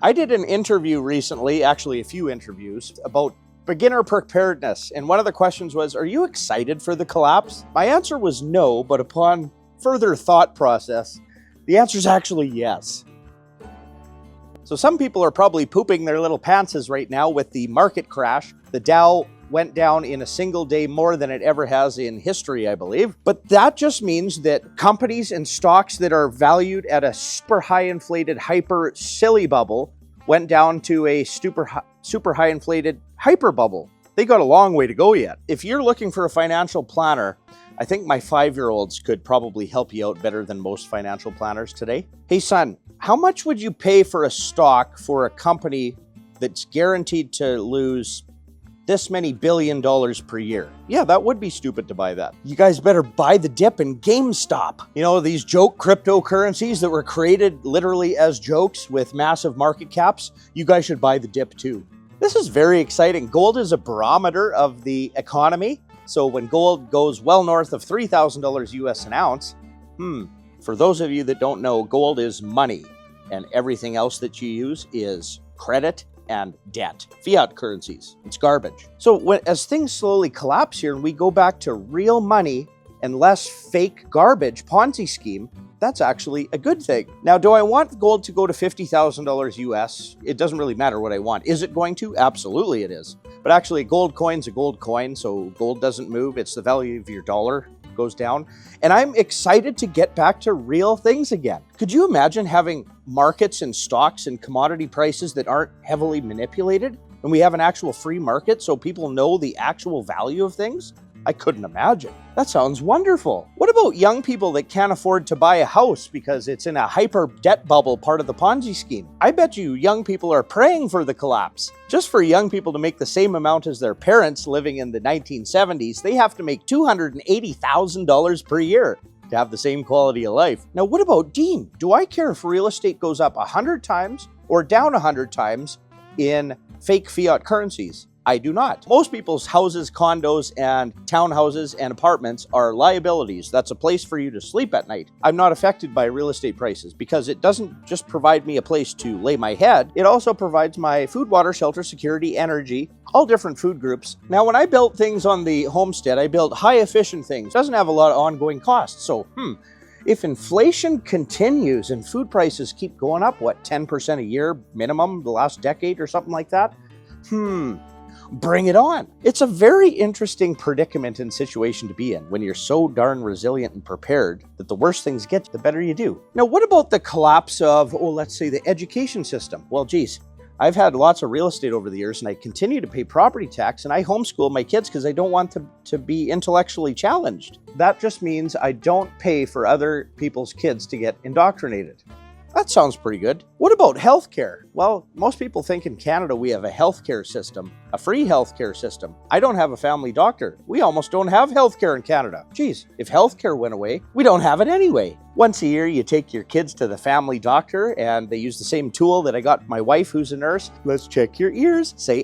I did an interview recently, actually a few interviews, about beginner preparedness. And one of the questions was, are you excited for the collapse? My answer was no, but upon further thought process, the answer is actually yes. So some people are probably pooping their little pantses right now with the market crash. The Dow went down in a single day more than it ever has in history, I believe. But that just means that companies and stocks that are valued at a super high inflated, hyper silly bubble went down to a super high inflated hyper bubble. They got a long way to go yet. If you're looking for a financial planner, I think my 5-year-olds could probably help you out better than most financial planners today. Hey son, how much would you pay for a stock for a company that's guaranteed to lose this many $1 billion per year? Yeah, that would be stupid to buy that. You guys better buy the dip in GameStop. You know, these joke cryptocurrencies that were created literally as jokes with massive market caps. You guys should buy the dip too. This is very exciting. Gold is a barometer of the economy. So when gold goes well north of $3,000 US an ounce, for those of you that don't know, gold is money and everything else that you use is credit and debt, fiat currencies. It's garbage. So as things slowly collapse here and we go back to real money and less fake garbage Ponzi scheme, that's actually a good thing. Now, do I want gold to go to $50,000 US? It doesn't really matter what I want. Is it going to? Absolutely it is. But actually, a gold coin's a gold coin, so gold doesn't move. It's the value of your dollar goes down. And I'm excited to get back to real things again. Could you imagine having markets and stocks and commodity prices that aren't heavily manipulated? And we have an actual free market so people know the actual value of things? I couldn't imagine. That sounds wonderful. What about young people that can't afford to buy a house because it's in a hyper debt bubble part of the Ponzi scheme? I bet you young people are praying for the collapse. Just for young people to make the same amount as their parents living in the 1970s, they have to make $280,000 per year to have the same quality of life. Now, what about Dean? Do I care if real estate goes up 100 times or down 100 times in fake fiat currencies? I do not. Most people's houses, condos, and townhouses and apartments are liabilities. That's a place for you to sleep at night. I'm not affected by real estate prices because it doesn't just provide me a place to lay my head. It also provides my food, water, shelter, security, energy, all different food groups. Now, when I built things on the homestead, I built high efficient things. It doesn't have a lot of ongoing costs. So, if inflation continues and food prices keep going up, 10% a year minimum the last decade or something like that? Bring it on. It's a very interesting predicament and situation to be in when you're so darn resilient and prepared that the worse things get, the better you do. Now, what about the collapse of, let's say the education system? Well, geez, I've had lots of real estate over the years and I continue to pay property tax and I homeschool my kids because I don't want to be intellectually challenged. That just means I don't pay for other people's kids to get indoctrinated. That sounds pretty good. What about healthcare? Well, most people think in Canada we have a healthcare system, a free healthcare system. I don't have a family doctor. We almost don't have healthcare in Canada. Geez, if healthcare went away, we don't have it anyway. Once a year, you take your kids to the family doctor and they use the same tool that I got my wife, who's a nurse. Let's check your ears. Say,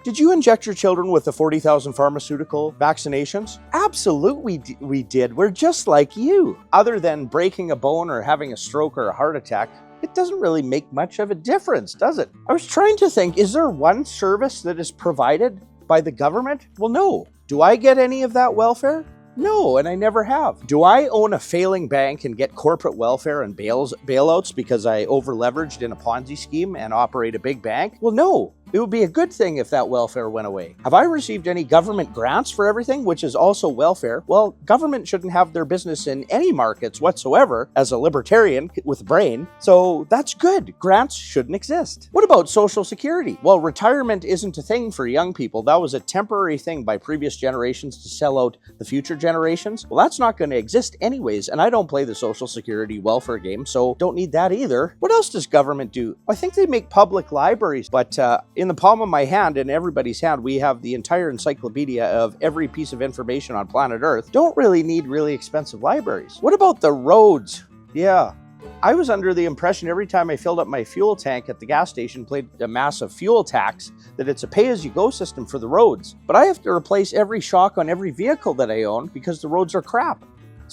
Did you inject your children with the 40,000 pharmaceutical vaccinations? Absolutely, we did. We're just like you. Other than breaking a bone or having a stroke or a heart attack, it doesn't really make much of a difference, does it? I was trying to think, is there one service that is provided by the government? Well, no. Do I get any of that welfare? No, and I never have. Do I own a failing bank and get corporate welfare and bailouts because I over-leveraged in a Ponzi scheme and operate a big bank? Well, no. It would be a good thing if that welfare went away. Have I received any government grants for everything, which is also welfare? Well, government shouldn't have their business in any markets whatsoever as a libertarian with a brain. So that's good. Grants shouldn't exist. What about Social Security? Well, retirement isn't a thing for young people. That was a temporary thing by previous generations to sell out the future generations. Well, that's not going to exist anyways, and I don't play the Social Security welfare game, so don't need that either. What else does government do? I think they make public libraries, but in the palm of my hand and everybody's hand, we have the entire encyclopedia of every piece of information on planet Earth. Don't really need really expensive libraries. What about the roads? Yeah, I was under the impression every time I filled up my fuel tank at the gas station, paid a massive fuel tax, that it's a pay-as-you-go system for the roads. But I have to replace every shock on every vehicle that I own because the roads are crap.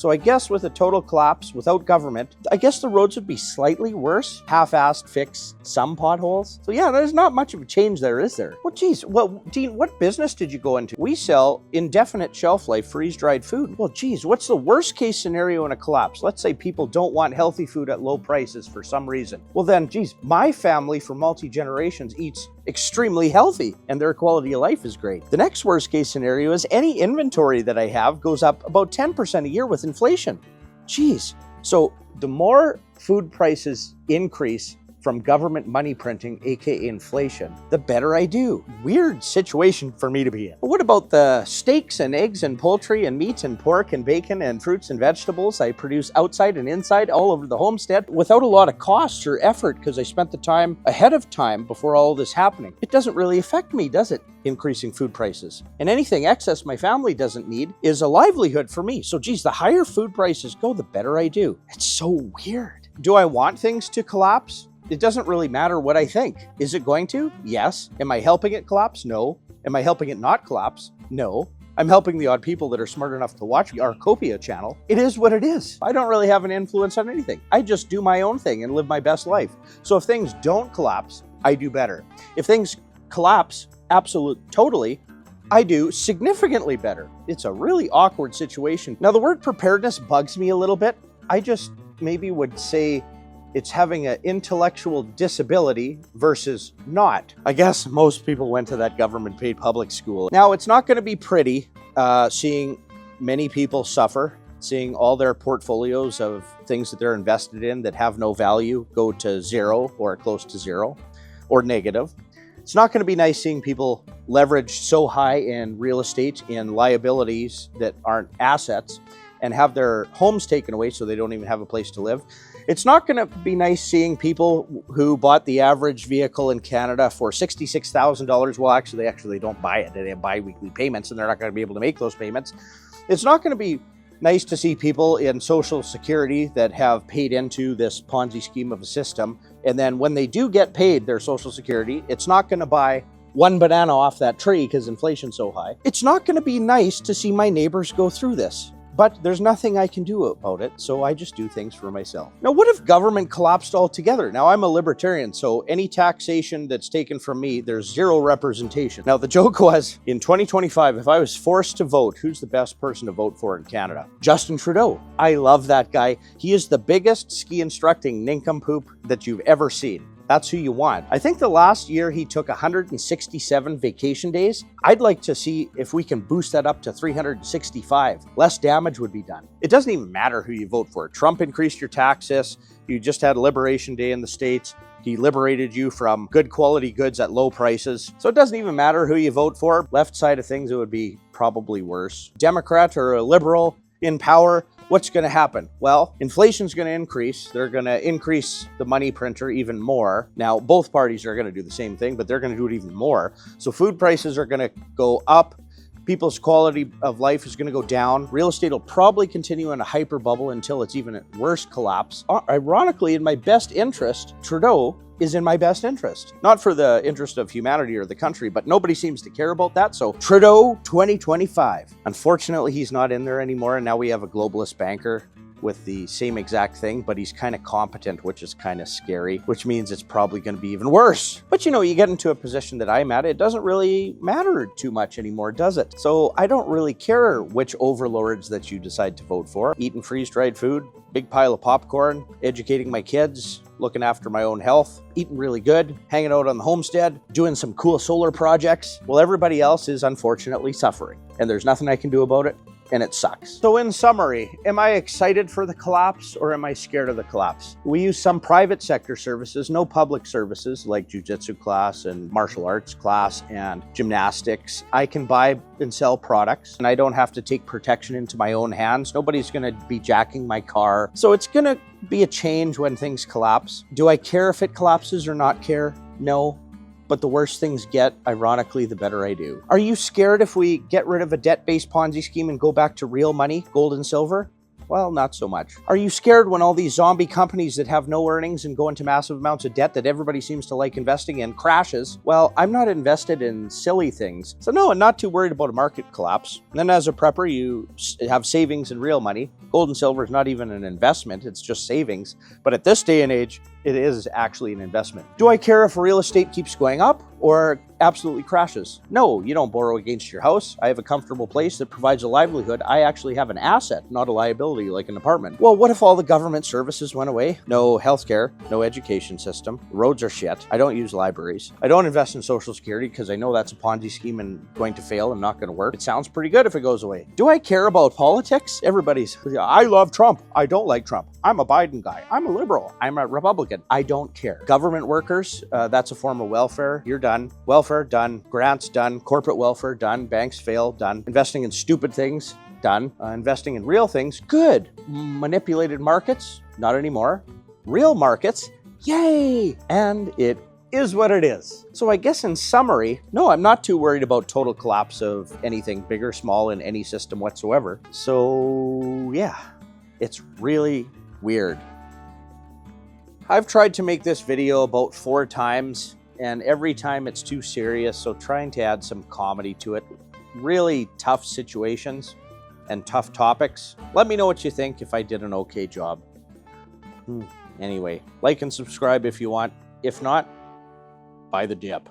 So I guess with a total collapse without government, I guess the roads would be slightly worse. Half-assed fix some potholes. So yeah, there's not much of a change there, is there? Well, geez, well, Dean, what business did you go into? We sell indefinite shelf life freeze-dried food. Well, geez, what's the worst case scenario in a collapse? Let's say people don't want healthy food at low prices for some reason. Well then, geez, my family for multi-generations eats extremely healthy and their quality of life is great. The next worst case scenario is any inventory that I have goes up about 10% a year with inflation. Geez. So the more food prices increase from government money printing, aka inflation, the better I do. Weird situation for me to be in. But what about the steaks and eggs and poultry and meat and pork and bacon and fruits and vegetables I produce outside and inside all over the homestead without a lot of cost or effort because I spent the time ahead of time before all this happening? It doesn't really affect me, does it? Increasing food prices. And anything excess my family doesn't need is a livelihood for me. So geez, the higher food prices go, the better I do. It's so weird. Do I want things to collapse? It doesn't really matter what I think. Is it going to? Yes. Am I helping it collapse? No. Am I helping it not collapse? No. I'm helping the odd people that are smart enough to watch our Copia channel. It is what it is. I don't really have an influence on anything. I just do my own thing and live my best life. So if things don't collapse, I do better. If things collapse, totally, I do significantly better. It's a really awkward situation. Now, the word preparedness bugs me a little bit. I just maybe would say it's having an intellectual disability versus not. I guess most people went to that government-paid public school. Now, it's not going to be pretty seeing many people suffer, seeing all their portfolios of things that they're invested in that have no value go to zero or close to zero or negative. It's not going to be nice seeing people leverage so high in real estate in liabilities that aren't assets and have their homes taken away so they don't even have a place to live. It's not going to be nice seeing people who bought the average vehicle in Canada for $66,000. Well, actually, they don't buy it. They have bi-weekly payments, and they're not going to be able to make those payments. It's not going to be nice to see people in Social Security that have paid into this Ponzi scheme of a system, and then when they do get paid their Social Security, it's not going to buy one banana off that tree because inflation's so high. It's not going to be nice to see my neighbors go through this. But there's nothing I can do about it, so I just do things for myself. Now, what if government collapsed altogether? Now, I'm a libertarian, so any taxation that's taken from me, there's zero representation. Now, the joke was, in 2025, if I was forced to vote, who's the best person to vote for in Canada? Justin Trudeau. I love that guy. He is the biggest ski instructing nincompoop that you've ever seen. That's who you want. I think the last year he took 167 vacation days. I'd like to see if we can boost that up to 365. Less damage would be done. It doesn't even matter who you vote for. Trump increased your taxes. You just had Liberation Day in the States. He liberated you from good quality goods at low prices. So it doesn't even matter who you vote for. Left side of things, it would be probably worse. Democrat or a liberal in power, what's going to happen? Well, inflation's going to increase. They're going to increase the money printer even more. Now, both parties are going to do the same thing, but they're going to do it even more. So food prices are going to go up. People's quality of life is going to go down. Real estate will probably continue in a hyper bubble until it's even at worst collapse. Ironically, in my best interest, Trudeau is in my best interest. Not for the interest of humanity or the country, but nobody seems to care about that. So Trudeau 2025. Unfortunately, he's not in there anymore. And now we have a globalist banker with the same exact thing, but he's kind of competent, which is kind of scary, which means it's probably going to be even worse. But you know, you get into a position that I'm at, it doesn't really matter too much anymore, does it? So I don't really care which overlords that you decide to vote for. Eating freeze-dried food, big pile of popcorn, educating my kids, looking after my own health, eating really good, hanging out on the homestead, doing some cool solar projects. Well, everybody else is unfortunately suffering, and there's nothing I can do about it. And it sucks. So in summary, am I excited for the collapse or am I scared of the collapse? We use some private sector services, no public services like jiu-jitsu class and martial arts class and gymnastics. I can buy and sell products and I don't have to take protection into my own hands. Nobody's gonna be jacking my car. So it's gonna be a change when things collapse. Do I care if it collapses or not care? No. But the worse things get, ironically, the better I do. Are you scared if we get rid of a debt-based Ponzi scheme and go back to real money, gold and silver? Well, not so much. Are you scared when all these zombie companies that have no earnings and go into massive amounts of debt that everybody seems to like investing in crashes? Well, I'm not invested in silly things. So no, I'm not too worried about a market collapse. And then as a prepper, you have savings and real money. Gold and silver is not even an investment, it's just savings. But at this day and age, it is actually an investment. Do I care if real estate keeps going up or absolutely crashes? No, you don't borrow against your house. I have a comfortable place that provides a livelihood. I actually have an asset, not a liability like an apartment. Well, what if all the government services went away? No healthcare, no education system, roads are shit. I don't use libraries. I don't invest in Social Security because I know that's a Ponzi scheme and going to fail and not going to work. It sounds pretty good if it goes away. Do I care about politics? Everybody's, I love Trump. I don't like Trump. I'm a Biden guy. I'm a liberal. I'm a Republican. I don't care. Government workers, that's a form of welfare. You're done. Welfare, done. Grants, done. Corporate welfare, done. Banks fail, done. Investing in stupid things, done. Investing in real things, good. Manipulated markets, not anymore. Real markets, yay! And it is what it is. So I guess in summary, no, I'm not too worried about total collapse of anything big or small in any system whatsoever. So yeah, it's really weird. I've tried to make this video about 4 times, and every time it's too serious, so trying to add some comedy to it. Really tough situations and tough topics. Let me know what you think if I did an okay job. Anyway, like and subscribe if you want. If not, buy the dip.